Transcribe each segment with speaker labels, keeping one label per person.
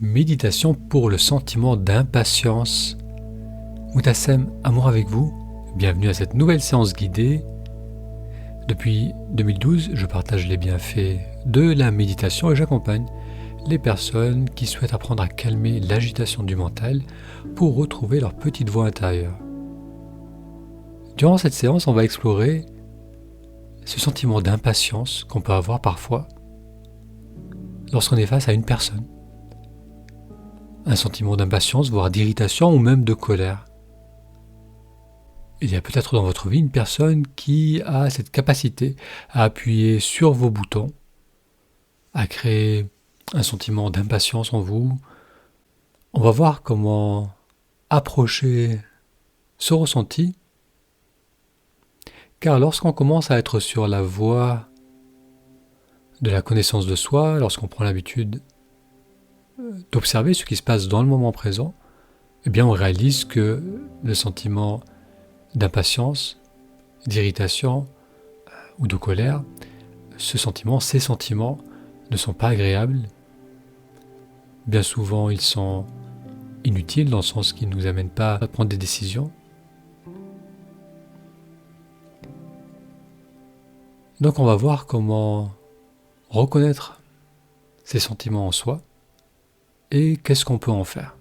Speaker 1: Méditation pour le sentiment d'impatience. Moutassem, amour avec vous. Bienvenue à cette nouvelle séance guidée. Depuis 2012, je partage les bienfaits de la méditation et j'accompagne les personnes qui souhaitent apprendre à calmer l'agitation du mental pour retrouver leur petite voix intérieure. Durant cette séance, on va explorer ce sentiment d'impatience qu'on peut avoir parfois lorsqu'on est face à une personne. Un sentiment d'impatience, voire d'irritation ou même de colère. Il y a peut-être dans votre vie une personne qui a cette capacité à appuyer sur vos boutons, à créer un sentiment d'impatience en vous. On va voir comment approcher ce ressenti, car lorsqu'on commence à être sur la voie de la connaissance de soi, lorsqu'on prend l'habitude d'observer ce qui se passe dans le moment présent, eh bien on réalise que le sentiment d'impatience, d'irritation ou de colère, ces sentiments ne sont pas agréables. Bien souvent, ils sont inutiles dans le sens qu'ils ne nous amènent pas à prendre des décisions. Donc on va voir comment reconnaître ces sentiments en soi et qu'est-ce qu'on peut en faire.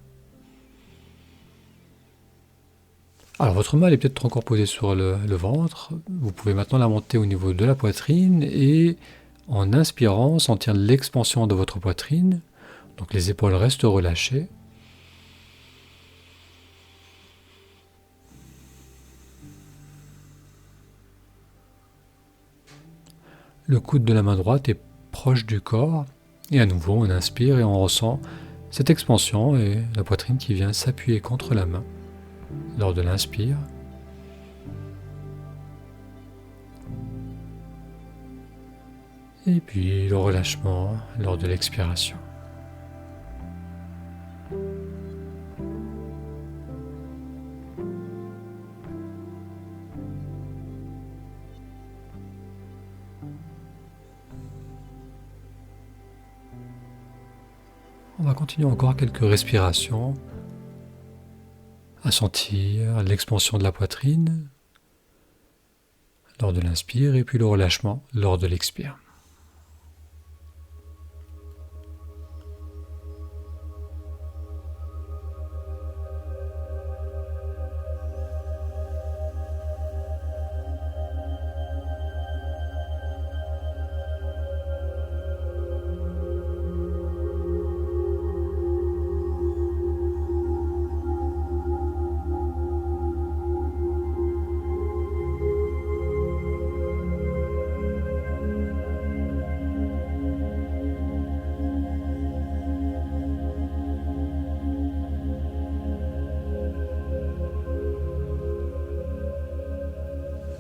Speaker 1: Alors votre main est peut-être encore posée sur le ventre. Vous pouvez maintenant la monter au niveau de la poitrine et en inspirant, sentir l'expansion de votre poitrine. Donc les épaules restent relâchées. Le coude de la main droite est proche du corps. Et à nouveau, on inspire et on ressent cette expansion et la poitrine qui vient s'appuyer contre la main lors de l'inspire. Et puis le relâchement lors de l'expiration. On va continuer encore quelques respirations, à sentir l'expansion de la poitrine lors de l'inspire et puis le relâchement lors de l'expire.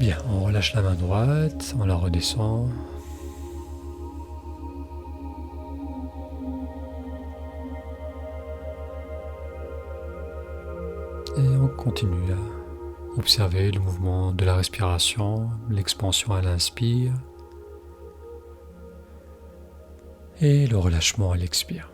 Speaker 1: Bien, on relâche la main droite, on la redescend. Et on continue à observer le mouvement de la respiration, l'expansion à l'inspire et le relâchement à l'expire.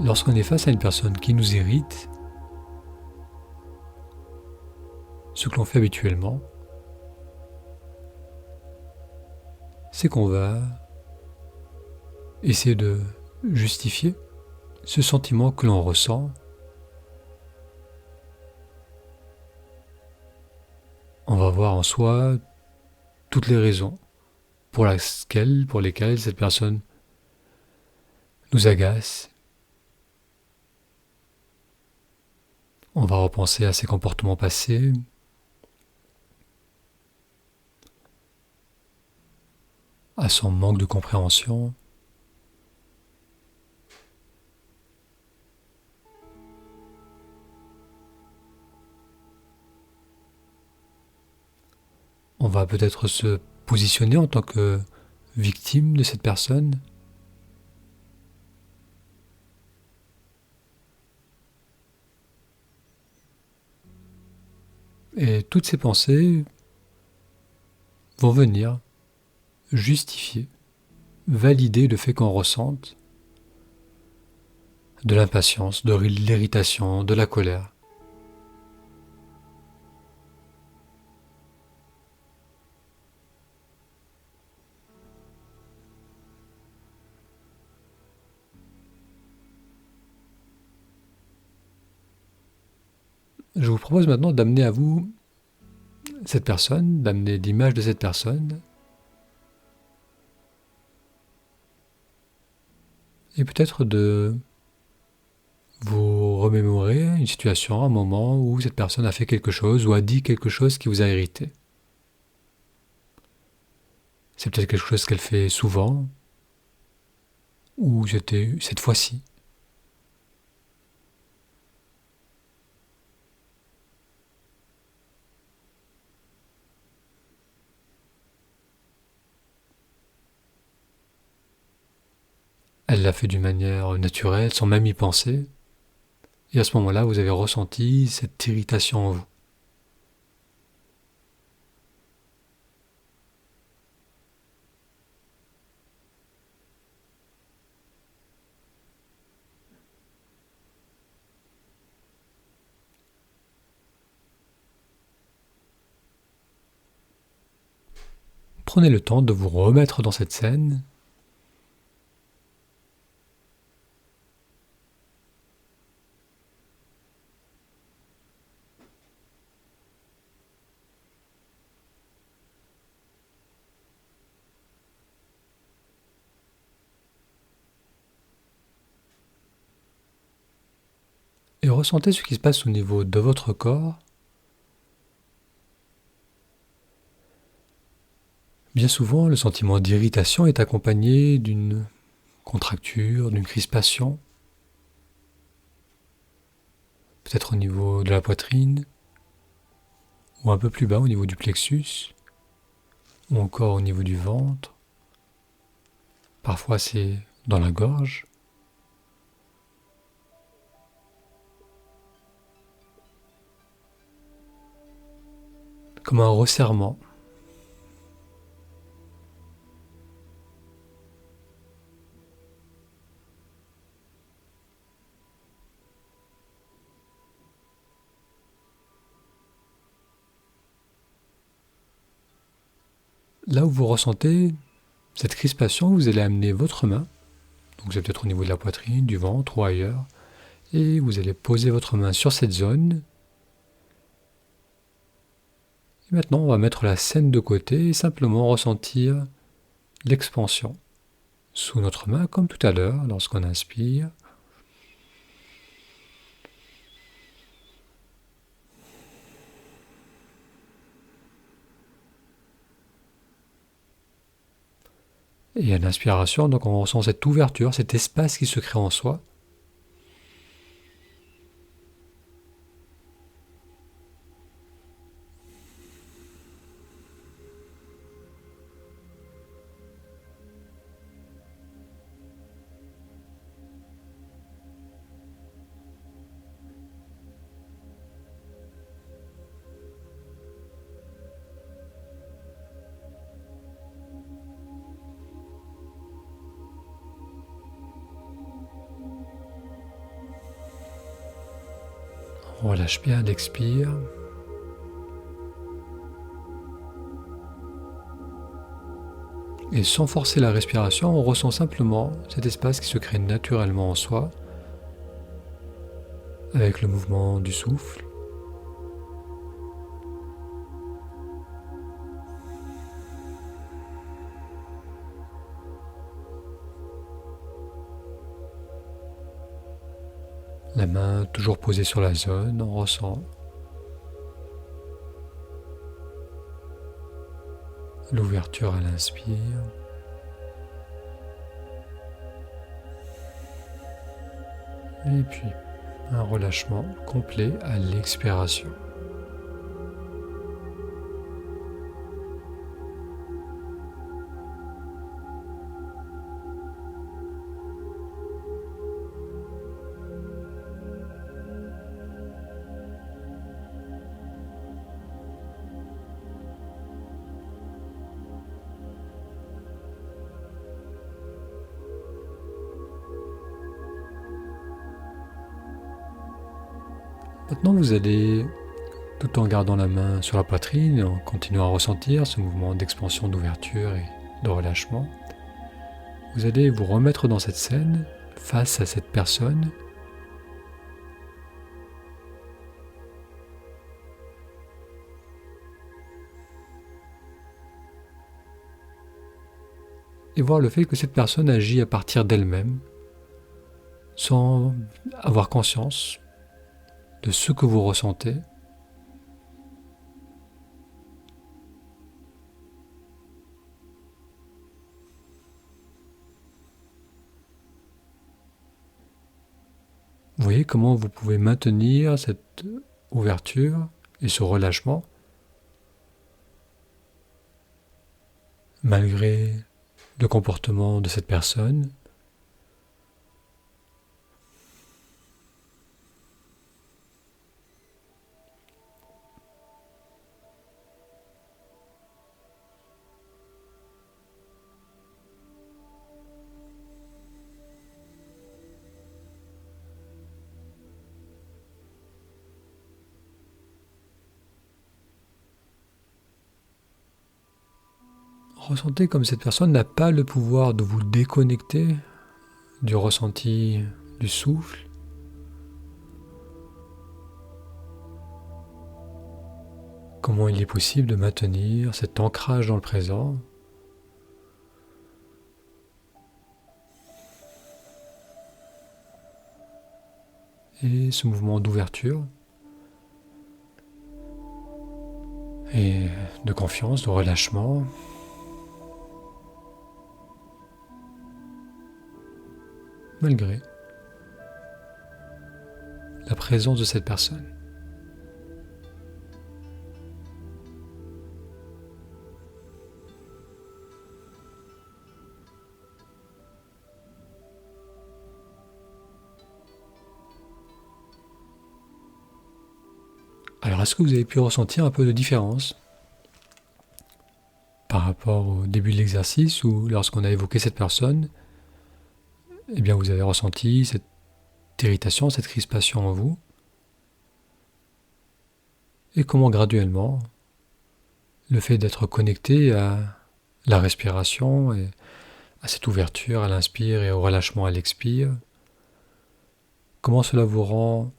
Speaker 1: Lorsqu'on est face à une personne qui nous irrite, ce que l'on fait habituellement, c'est qu'on va essayer de justifier ce sentiment que l'on ressent. On va voir en soi toutes les raisons pour lesquelles cette personne nous agace. On va repenser à ses comportements passés, à son manque de compréhension. On va peut-être se positionner en tant que victime de cette personne. Et toutes ces pensées vont venir justifier, valider le fait qu'on ressente de l'impatience, de l'irritation, de la colère. Je vous propose maintenant d'amener à vous cette personne, d'amener l'image de cette personne, et peut-être de vous remémorer une situation, un moment où cette personne a fait quelque chose ou a dit quelque chose qui vous a irrité. C'est peut-être quelque chose qu'elle fait souvent, ou c'était cette fois-ci. Elle l'a fait d'une manière naturelle, sans même y penser. Et à ce moment-là, vous avez ressenti cette irritation en vous. Prenez le temps de vous remettre dans cette scène. Et ressentez ce qui se passe au niveau de votre corps. Bien souvent, le sentiment d'irritation est accompagné d'une contracture, d'une crispation, peut-être au niveau de la poitrine, ou un peu plus bas au niveau du plexus, ou encore au niveau du ventre. Parfois c'est dans la gorge. Comme un resserrement. Là où vous ressentez cette crispation, vous allez amener votre main, donc c'est peut-être au niveau de la poitrine, du ventre ou ailleurs, et vous allez poser votre main sur cette zone. Et maintenant, on va mettre la scène de côté et simplement ressentir l'expansion sous notre main, comme tout à l'heure, lorsqu'on inspire. Et à l'inspiration, donc on ressent cette ouverture, cet espace qui se crée en soi. On relâche bien l'expire. Et sans forcer la respiration, on ressent simplement cet espace qui se crée naturellement en soi, avec le mouvement du souffle. La main toujours posée sur la zone, on ressent l'ouverture à l'inspire. Et puis un relâchement complet à l'expiration. Maintenant, vous allez, tout en gardant la main sur la poitrine et en continuant à ressentir ce mouvement d'expansion, d'ouverture et de relâchement, vous allez vous remettre dans cette scène, face à cette personne. Et voir le fait que cette personne agit à partir d'elle-même, sans avoir conscience de ce que vous ressentez. Vous voyez comment vous pouvez maintenir cette ouverture et ce relâchement malgré le comportement de cette personne. Ressentez comme cette personne n'a pas le pouvoir de vous déconnecter du ressenti du souffle. Comment il est possible de maintenir cet ancrage dans le présent. Et ce mouvement d'ouverture et de confiance, de relâchement. Malgré la présence de cette personne. Alors, est-ce que vous avez pu ressentir un peu de différence par rapport au début de l'exercice où, lorsqu'on a évoqué cette personne, eh bien, vous avez ressenti cette irritation, cette crispation en vous, et comment graduellement le fait d'être connecté à la respiration et à cette ouverture à l'inspire et au relâchement à l'expire, comment cela vous rend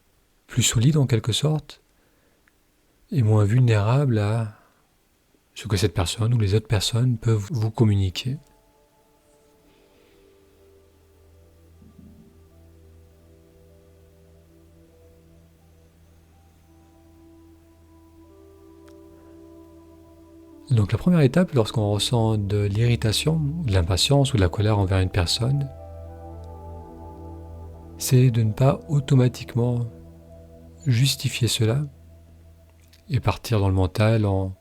Speaker 1: plus solide en quelque sorte et moins vulnérable à ce que cette personne ou les autres personnes peuvent vous communiquer. Donc la première étape, lorsqu'on ressent de l'irritation, de l'impatience ou de la colère envers une personne, c'est de ne pas automatiquement justifier cela et partir dans le mental en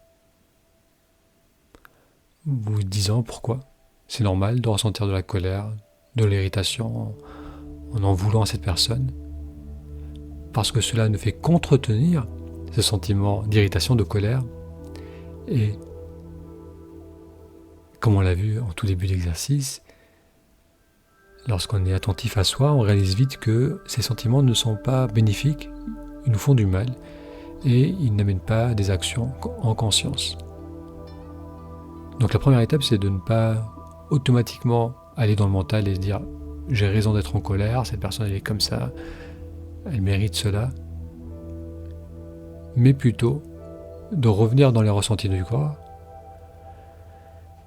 Speaker 1: vous disant pourquoi. C'est normal de ressentir de la colère, de l'irritation en voulant à cette personne, parce que cela ne fait qu'entretenir ce sentiment d'irritation, de colère, et comme on l'a vu en tout début d'exercice, lorsqu'on est attentif à soi, on réalise vite que ces sentiments ne sont pas bénéfiques, ils nous font du mal, et ils n'amènent pas des actions en conscience. Donc la première étape, c'est de ne pas automatiquement aller dans le mental et se dire « j'ai raison d'être en colère, cette personne elle est comme ça, elle mérite cela », mais plutôt de revenir dans les ressentis du corps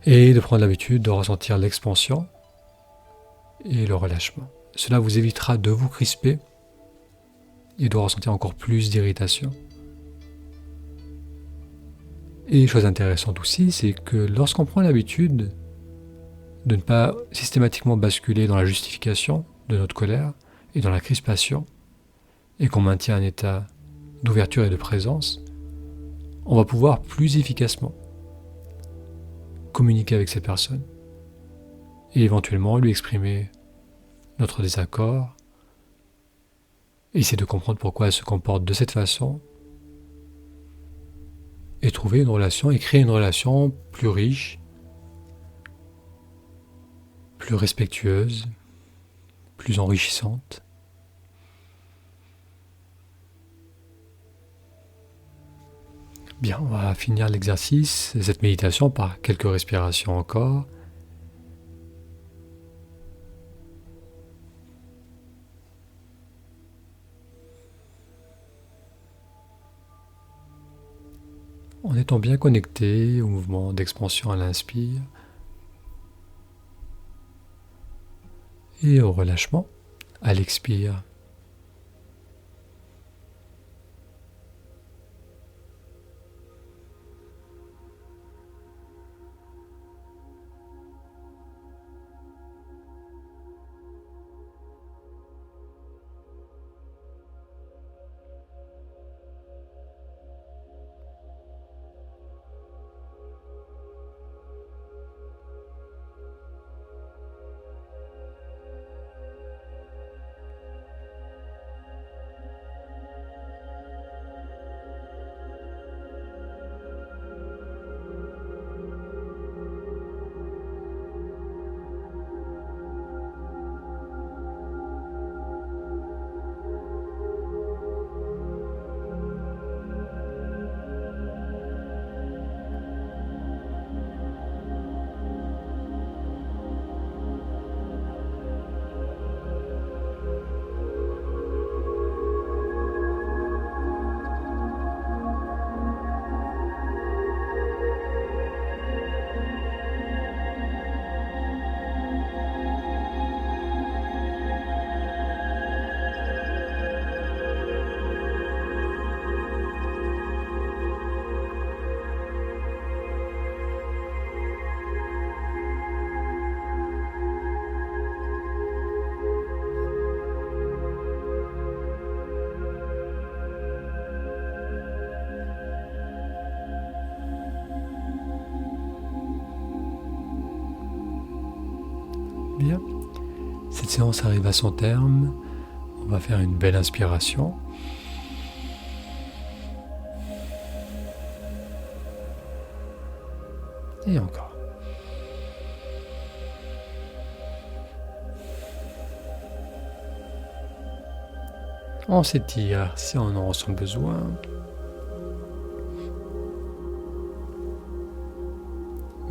Speaker 1: et de prendre l'habitude de ressentir l'expansion et le relâchement. Cela vous évitera de vous crisper et de ressentir encore plus d'irritation. Et chose intéressante aussi, c'est que lorsqu'on prend l'habitude de ne pas systématiquement basculer dans la justification de notre colère et dans la crispation, et qu'on maintient un état d'ouverture et de présence, on va pouvoir plus efficacement communiquer avec cette personne et éventuellement lui exprimer notre désaccord, et essayer de comprendre pourquoi elle se comporte de cette façon, et trouver une relation et créer une relation plus riche, plus respectueuse, plus enrichissante. Bien, on va finir l'exercice, cette méditation, par quelques respirations encore. En étant bien connecté au mouvement d'expansion à l'inspire et au relâchement à l'expire. Bien, cette séance arrive à son terme. On va faire une belle inspiration. Et encore. On s'étire si on en ressent besoin.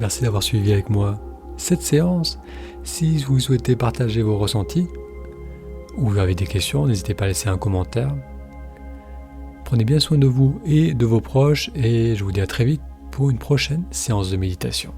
Speaker 1: Merci d'avoir suivi avec moi cette séance. Si vous souhaitez partager vos ressentis ou vous avez des questions, n'hésitez pas à laisser un commentaire. Prenez bien soin de vous et de vos proches et je vous dis à très vite pour une prochaine séance de méditation.